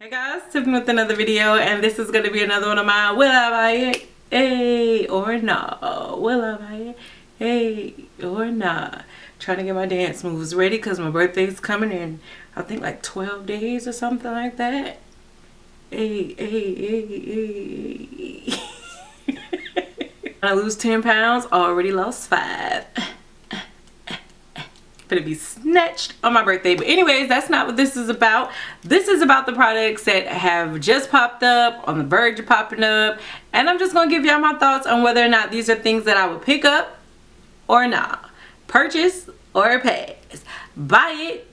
Hey guys, Tiffany with another video, and this is going to be another one of my will I buy it, hey or nah, will I buy it, hey or nah. Trying to get my dance moves ready because my birthday's coming in, I think like 12 days or something like that. Hey, hey, hey, hey. I lose 10 pounds, already lost 5. Gonna be snatched on my birthday. But anyways, that's not what this is about. This is about the products that have just popped up, on the verge of popping up, and I'm just gonna give y'all my thoughts on whether or not these are things that I would pick up or not, purchase or pass, buy it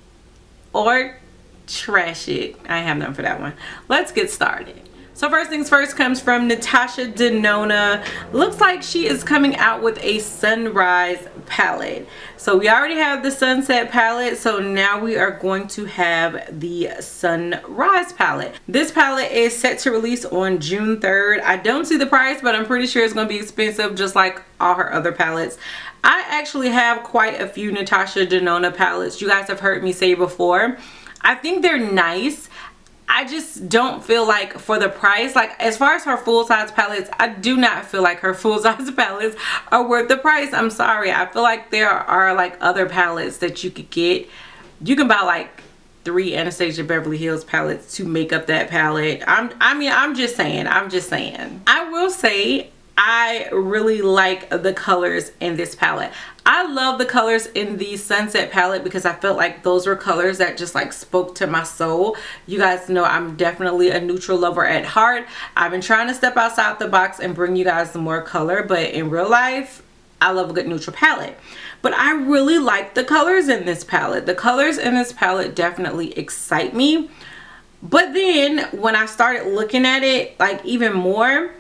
or trash it. I have none for that one. Let's get started. So first things first comes from Natasha Denona. Looks like she is coming out with a sunrise palette. So we already have the sunset palette, so now we are going to have the sunrise palette. This palette is set to release on June 3rd. I don't see the price, but I'm pretty sure it's going to be expensive just like all her other palettes. I actually have quite a few Natasha Denona palettes. You guys have heard me say before. I think they're nice. I just don't feel like for the price, like as far as her full-size palettes, I do not feel like her full-size palettes are worth the price. I'm sorry. I feel like there are like other palettes that you could get. You can buy like 3 Anastasia Beverly Hills palettes to make up that palette. I'm just saying. I will say I really like the colors in this palette. I love the colors in the sunset palette because I felt like those were colors that just like spoke to my soul. You guys know I'm definitely a neutral lover at heart. I've been trying to step outside the box and bring you guys some more color, but in real life, I love a good neutral palette. But I really like the colors in this palette. The colors in this palette definitely excite me. But then when I started looking at it like even more,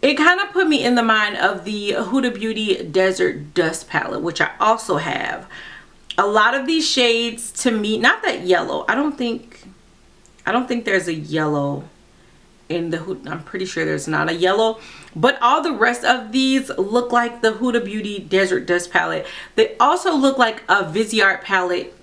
it kind of put me in the mind of the Huda Beauty Desert Dust palette, which I also have. A lot of these shades to me, not that yellow. I don't think there's a yellow in the Huda. I'm pretty sure there's not a yellow, but all the rest of these look like the Huda Beauty Desert Dust palette. They also look like a Viseart palette.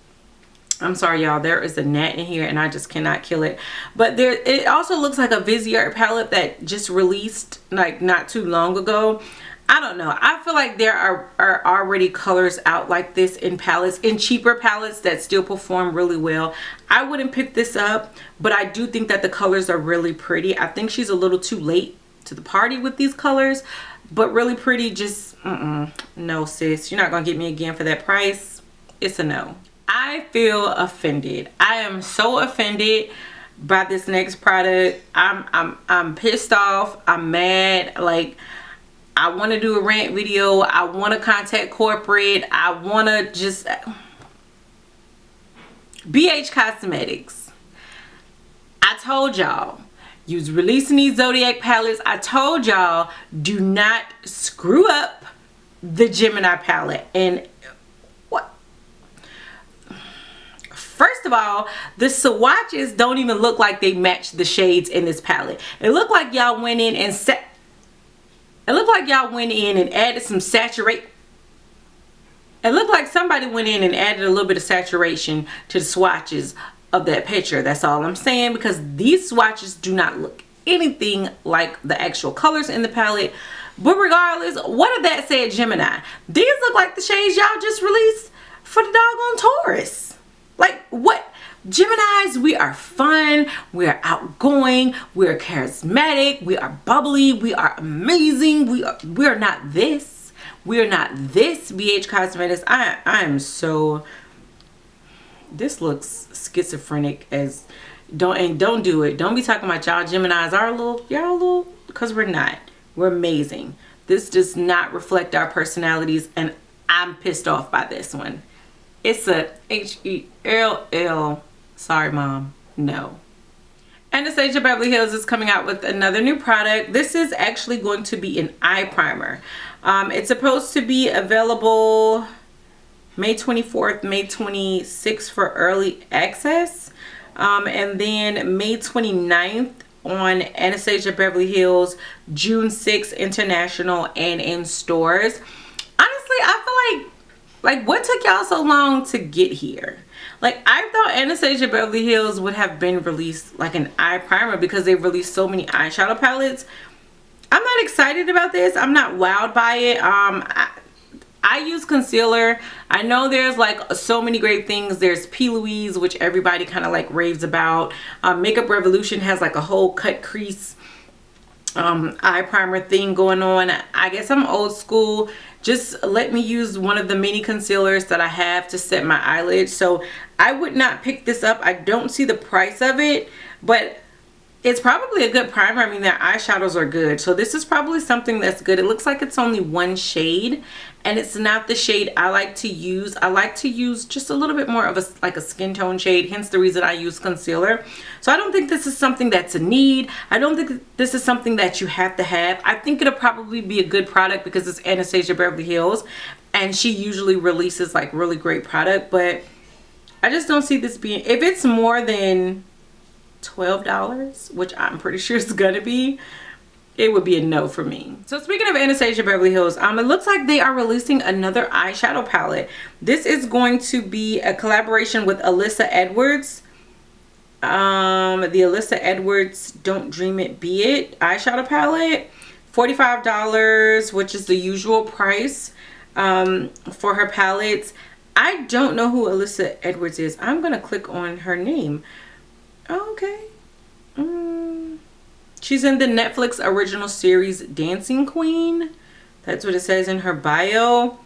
I'm sorry y'all, there is a gnat in here and I just cannot kill it. But it also looks like a Viseart palette that just released like not too long ago. I don't know. I feel like there are already colors out like this in palettes, in cheaper palettes that still perform really well. I wouldn't pick this up, but I do think that the colors are really pretty. I think she's a little too late to the party with these colors, but really pretty. Just no sis, you're not gonna get me again for that price. It's a no. I feel offended. I am so offended by this next product. I'm pissed off. I'm mad. Like, I want to do a rant video. I want to contact corporate. I want to just BH Cosmetics. I told y'all, you was releasing these Zodiac palettes. I told y'all, do not screw up the Gemini palette. And first of all, the swatches don't even look like they match the shades in this palette. It looked like y'all went in and added some saturate. It looked like somebody went in and added a little bit of saturation to the swatches of that picture. That's all I'm saying, because these swatches do not look anything like the actual colors in the palette. But regardless, what if that said Gemini? These look like the shades y'all just released for the doggone Taurus. Like, what? Geminis, we are fun, we are outgoing, we are charismatic, we are bubbly, we are amazing, we are not this. We are not this, BH Cosmetics. I am so, this looks schizophrenic as, don't do it. Don't be talking about y'all Geminis are y'all a little, because we're not. We're amazing. This does not reflect our personalities, and I'm pissed off by this one. It's a H-E-L-L. Sorry, mom. No. Anastasia Beverly Hills is coming out with another new product. This is actually going to be an eye primer. It's supposed to be available May 24th, May 26th for early access. And then May 29th on Anastasia Beverly Hills, June 6th international and in stores. Honestly, I feel like what took y'all so long to get here? Like, I thought Anastasia Beverly Hills would have been released like an eye primer because they've released so many eyeshadow palettes. I'm not excited about this. I'm not wowed by it. I use concealer. I know there's like so many great things. There's P. Louise, which everybody kind of like raves about. Makeup Revolution has like a whole cut crease eye primer thing going on. I guess I'm old school. Just let me use one of the mini concealers that I have to set my eyelids. So I would not pick this up. I don't see the price of it, but it's probably a good primer. I mean, their eyeshadows are good. So this is probably something that's good. It looks like it's only one shade, and it's not the shade I like to use. I like to use just a little bit more of a skin tone shade, hence the reason I use concealer. So I don't think this is something that's a need. I don't think this is something that you have to have. I think it'll probably be a good product because it's Anastasia Beverly Hills, and she usually releases like really great product, but I just don't see this being, if it's more than $12, which I'm pretty sure it's gonna be, it would be a no for me. So speaking of Anastasia Beverly Hills, it looks like they are releasing another eyeshadow palette. This is going to be a collaboration with Alyssa Edwards. The Alyssa Edwards Don't Dream It Be It eyeshadow palette, $45, which is the usual price for her palettes. I don't know who Alyssa Edwards is. I'm gonna click on her name. Oh, okay. She's in the Netflix original series Dancing Queen. That's what it says in her bio.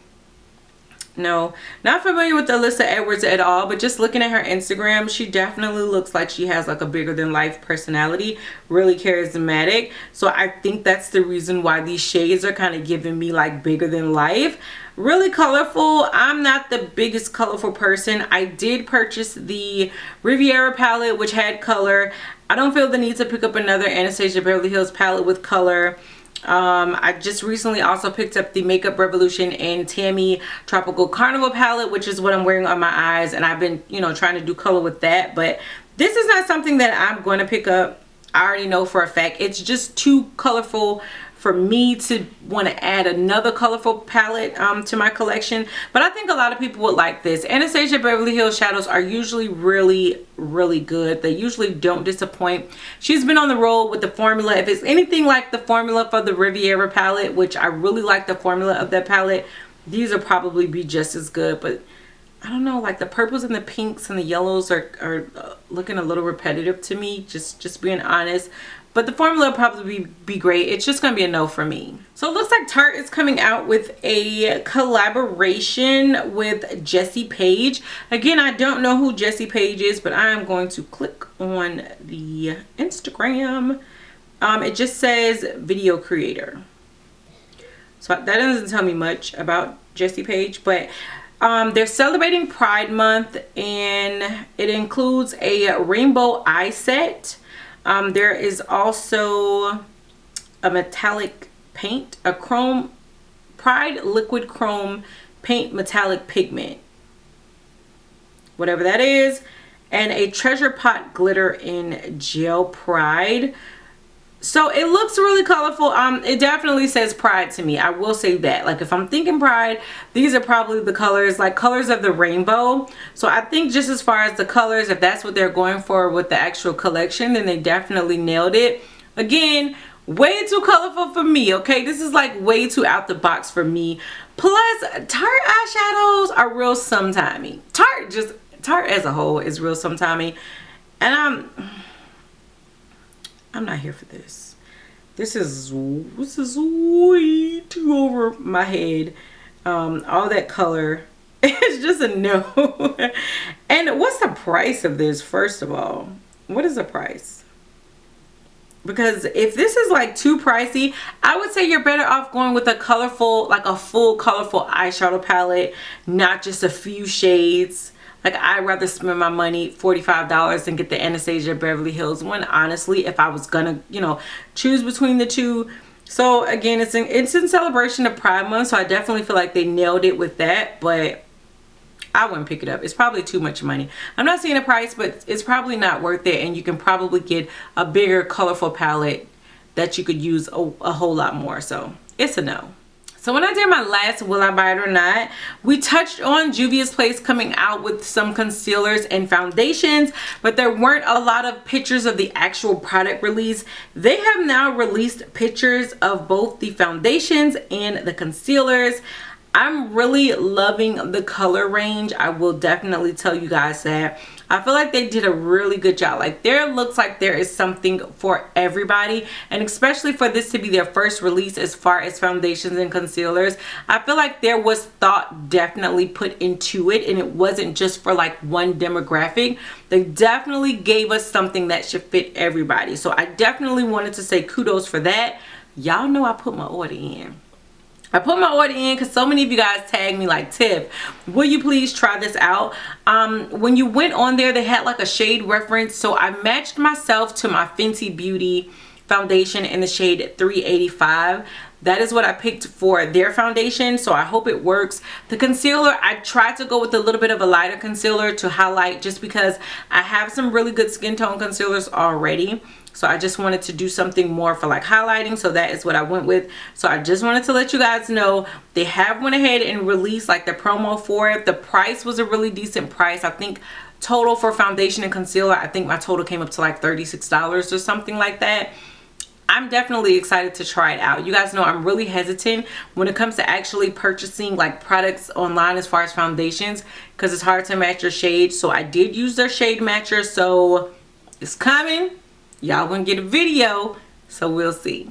No, not familiar with Alyssa Edwards at all, but just looking at her Instagram, she definitely looks like she has like a bigger than life personality, really charismatic. So I think that's the reason why these shades are kind of giving me like bigger than life. Really colorful. I'm not the biggest colorful person. I did purchase the Riviera palette, which had color. I don't feel the need to pick up another Anastasia Beverly Hills palette with color. I just recently also picked up the Makeup Revolution and Tammi Tropical Carnival palette, which is what I'm wearing on my eyes, and I've been, you know, trying to do color with that, but this is not something that I'm going to pick up. I already know for a fact it's just too colorful for me to want to add another colorful palette to my collection. But I think a lot of people would like this. Anastasia Beverly Hills shadows are usually really good. They usually don't disappoint. She's been on the roll with the formula. If it's anything like the formula for the Riviera palette, which I really like the formula of that palette, these will probably be just as good. But I don't know, like the purples and the pinks and the yellows are looking a little repetitive to me, just being honest. But the formula will probably be great. It's just going to be a no for me. So it looks like Tarte is coming out with a collaboration with Jessie Page. Again, I don't know who Jessie Page is, but I am going to click on the Instagram. It just says video creator. So that doesn't tell me much about Jessie Page, but they're celebrating Pride Month, and it includes a rainbow eye set. There is also a metallic paint, a chrome Pride liquid chrome paint metallic pigment, whatever that is, and a treasure pot glitter in gel Pride. So it looks really colorful. It definitely says Pride to me. I will say that. Like if I'm thinking Pride, these are probably the colors, like colors of the rainbow. So I think just as far as the colors, if that's what they're going for with the actual collection, then they definitely nailed it. Again, way too colorful for me, okay? This is like way too out the box for me. Plus, Tarte eyeshadows are real sometimey. Tarte as a whole is real sometimey. And I'm not here for this. This is way too over my head. All that color, it's just a no. And what's the price of this, first of all? What is the price? Because if this is like too pricey, I would say you're better off going with a colorful, like a full colorful eyeshadow palette, not just a few shades. Like, I'd rather spend my money, $45, and get the Anastasia Beverly Hills one, honestly, if I was gonna, you know, choose between the two. So again, it's in celebration of Pride Month, so I definitely feel like they nailed it with that, but I wouldn't pick it up. It's probably too much money. I'm not seeing a price, but it's probably not worth it, and you can probably get a bigger, colorful palette that you could use a whole lot more. So it's a no. So when I did my last Will I Buy It or Not, we touched on Juvia's Place coming out with some concealers and foundations, but there weren't a lot of pictures of the actual product release. They have now released pictures of both the foundations and the concealers. I'm really loving the color range. I will definitely tell you guys that. I feel like they did a really good job. Like, there looks like there is something for everybody, and especially for this to be their first release as far as foundations and concealers, I feel like there was thought definitely put into it, and it wasn't just for like one demographic. They definitely gave us something that should fit everybody. So I definitely wanted to say kudos for that. Y'all know I put my order in. I put my order in because so many of you guys tagged me like, Tiff, will you please try this out? When you went on there, they had like a shade reference. So I matched myself to my Fenty Beauty foundation in the shade 385. That is what I picked for their foundation, so I hope it works. The concealer, I tried to go with a little bit of a lighter concealer to highlight, just because I have some really good skin tone concealers already. So I just wanted to do something more for like highlighting, so that is what I went with. So I just wanted to let you guys know they have went ahead and released like the promo for it. The price was a really decent price. I think total for foundation and concealer, I think my total came up to like $36 or something like that. I'm definitely excited to try it out. You guys know I'm really hesitant when it comes to actually purchasing like products online as far as foundations, because it's hard to match your shade. So I did use their shade matcher, so it's coming. Y'all gonna get a video, so we'll see.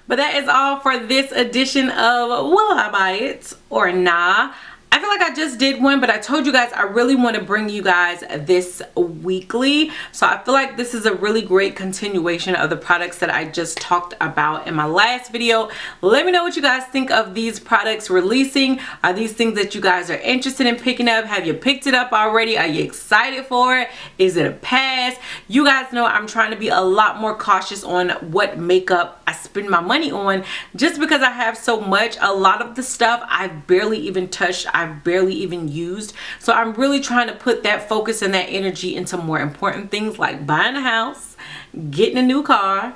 But that is all for this edition of Will I Buy It or Nah? I feel like I just did one, but I told you guys I really want to bring you guys this weekly. So I feel like this is a really great continuation of the products that I just talked about in my last video. Let me know what you guys think of these products releasing. Are these things that you guys are interested in picking up? Have you picked it up already? Are you excited for it? Is it a pass? You guys know I'm trying to be a lot more cautious on what makeup I spend my money on, just because I have so much. A lot of the stuff I've barely even touched, I've barely even used. So I'm really trying to put that focus and that energy into more important things, like buying a house, getting a new car,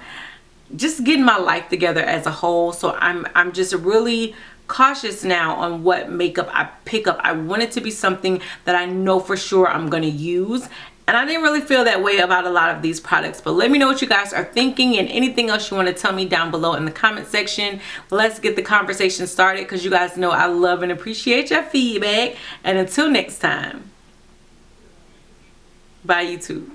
just getting my life together as a whole. So I'm just really cautious now on what makeup I pick up. I want it to be something that I know for sure I'm going to use. And I didn't really feel that way about a lot of these products. But let me know what you guys are thinking, and anything else you want to tell me down below in the comment section. Let's get the conversation started, because you guys know I love and appreciate your feedback. And until next time, bye YouTube.